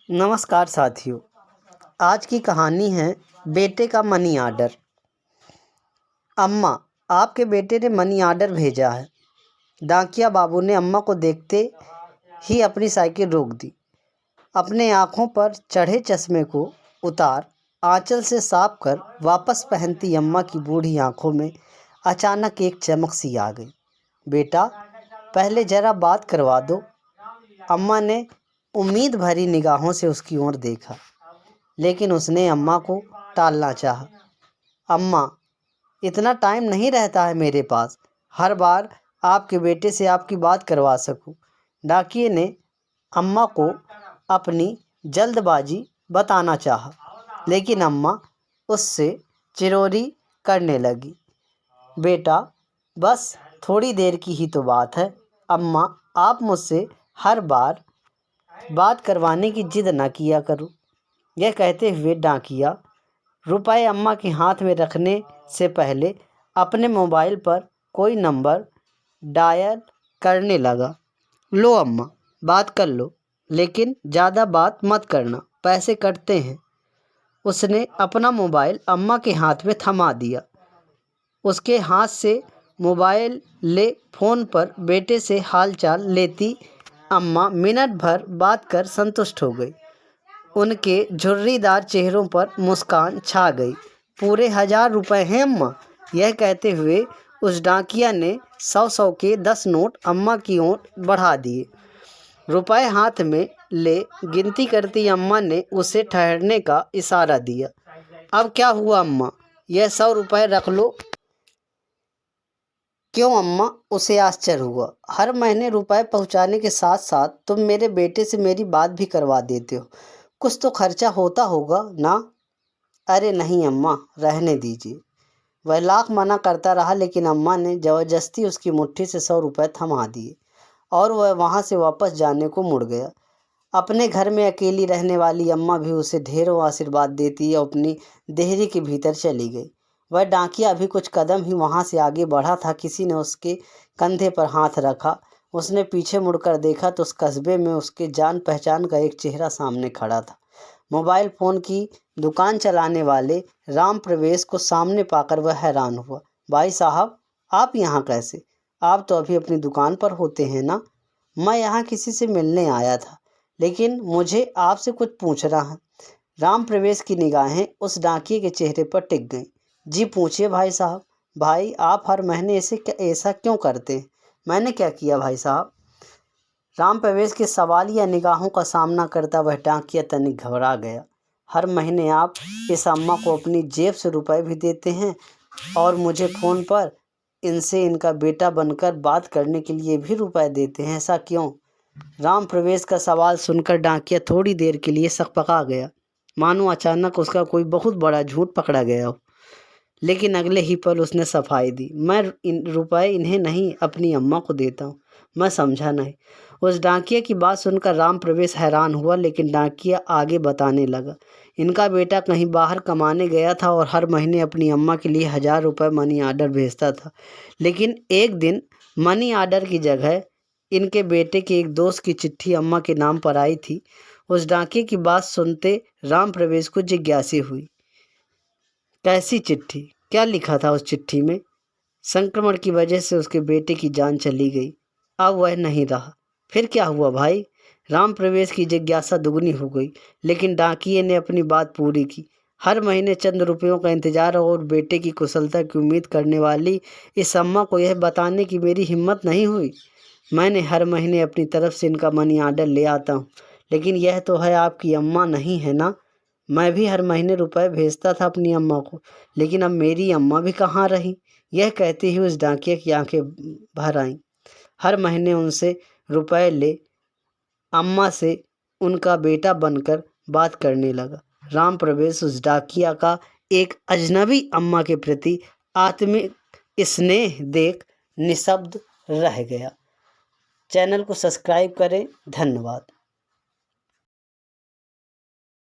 नमस्कार साथियों। आज की कहानी है बेटे का मनी आर्डर। अम्मा, आपके बेटे ने मनी आर्डर भेजा है। डाकिया बाबू ने अम्मा को देखते ही अपनी साइकिल रोक दी। अपने आँखों पर चढ़े चश्मे को उतार आंचल से साफ कर वापस पहनती अम्मा की बूढ़ी आंखों में अचानक एक चमक सी आ गई। बेटा, पहले ज़रा बात करवा दो। अम्मा ने उम्मीद भरी निगाहों से उसकी ओर देखा, लेकिन उसने अम्मा को टालना चाहा। अम्मा, इतना टाइम नहीं रहता है मेरे पास, हर बार आपके बेटे से आपकी बात करवा सकूं। डाकिये ने अम्मा को अपनी जल्दबाजी बताना चाहा, लेकिन अम्मा उससे चिरौरी करने लगी। बेटा, बस थोड़ी देर की ही तो बात है। अम्मा, आप मुझसे हर बार बात करवाने की जिद न किया करो। यह कहते हुए डाकिया रुपए अम्मा के हाथ में रखने से पहले अपने मोबाइल पर कोई नंबर डायल करने लगा। लो अम्मा, बात कर लो, लेकिन ज़्यादा बात मत करना, पैसे कटते हैं। उसने अपना मोबाइल अम्मा के हाथ में थमा दिया। उसके हाथ से मोबाइल ले फ़ोन पर बेटे से हालचाल लेती अम्मा मिनट भर बात कर संतुष्ट हो गई। उनके झुर्रीदार चेहरों पर मुस्कान छा गई। पूरे 1000 रुपये हैं अम्मा। यह कहते हुए उस डाकिया ने 100 के 10 नोट अम्मा की ओर बढ़ा दिए। रुपए हाथ में ले गिनती करती अम्मा ने उसे ठहरने का इशारा दिया। अब क्या हुआ अम्मा, यह 100 रुपये रख लो। क्यों अम्मा, उसे आश्चर्य हुआ। हर महीने रुपए पहुंचाने के साथ साथ तुम मेरे बेटे से मेरी बात भी करवा देते हो, कुछ तो खर्चा होता होगा ना। अरे नहीं अम्मा, रहने दीजिए। वह लाख मना करता रहा, लेकिन अम्मा ने ज़बरदस्ती उसकी मुट्ठी से 100 रुपये थमा दिए और वह वहां से वापस जाने को मुड़ गया। अपने घर में अकेली रहने वाली अम्मा भी उसे ढेरों आशीर्वाद देती और अपनी देहरी के भीतर चली गई। वह डाकिया अभी कुछ कदम ही वहां से आगे बढ़ा था, किसी ने उसके कंधे पर हाथ रखा। उसने पीछे मुड़कर देखा तो उस कस्बे में उसके जान पहचान का एक चेहरा सामने खड़ा था। मोबाइल फ़ोन की दुकान चलाने वाले राम प्रवेश को सामने पाकर वह हैरान हुआ। भाई साहब, आप यहाँ कैसे? आप तो अभी अपनी दुकान पर होते हैं ना? मैं यहाँ किसी से मिलने आया था, लेकिन मुझे आपसे कुछ पूछना है। राम प्रवेश की निगाहें उस डाकिये के चेहरे पर टिक गईं। जी पूछिए भाई साहब। भाई, आप हर महीने ऐसा क्यों करते हैं? मैंने क्या किया भाई साहब? राम प्रवेश के सवाल या निगाहों का सामना करता वह डाकिया तनिक घबरा गया। हर महीने आप इस अम्मा को अपनी जेब से रुपए भी देते हैं और मुझे फ़ोन पर इनसे इनका बेटा बनकर बात करने के लिए भी रुपए देते हैं, ऐसा क्यों? राम प्रवेश का सवाल सुनकर डाकिया थोड़ी देर के लिए सकपका गया, मानो अचानक उसका कोई बहुत बड़ा झूठ पकड़ा गया हो। लेकिन अगले ही पल उसने सफाई दी। मैं रुपए इन्हें नहीं, अपनी अम्मा को देता हूँ। मैं समझा नहीं। उस डाकिया की बात सुनकर राम प्रवेश हैरान हुआ, लेकिन डाकिया आगे बताने लगा। इनका बेटा कहीं बाहर कमाने गया था और हर महीने अपनी अम्मा के लिए 1000 रुपये मनी आर्डर भेजता था। लेकिन एक दिन मनी आर्डर की जगह इनके बेटे के एक दोस्त की चिट्ठी अम्मा के नाम पर आई थी। उस डाकिये की बात सुनते राम प्रवेश को जिज्ञासा हुई। कैसी चिट्ठी? क्या लिखा था उस चिट्ठी में? संक्रमण की वजह से उसके बेटे की जान चली गई, अब वह नहीं रहा। फिर क्या हुआ भाई? राम प्रवेश की जिज्ञासा दुगनी हो गई, लेकिन डाकिये ने अपनी बात पूरी की। हर महीने चंद रुपयों का इंतजार और बेटे की कुशलता की उम्मीद करने वाली इस अम्मा को यह बताने की मेरी हिम्मत नहीं हुई। मैंने हर महीने अपनी तरफ से इनका मनी आर्डर ले आता हूँ, लेकिन यह तो है आपकी अम्मा नहीं है ना? मैं भी हर महीने रुपए भेजता था अपनी अम्मा को, लेकिन अब मेरी अम्मा भी कहाँ रही? यह कहते ही उस डाकिये की आंखें भर आईं। हर महीने उनसे रुपए ले अम्मा से उनका बेटा बनकर बात करने लगा। राम प्रवेश उस डाकिया का एक अजनबी अम्मा के प्रति आत्मिक स्नेह देख निशब्द रह गया। चैनल को सब्सक्राइब करें। धन्यवाद।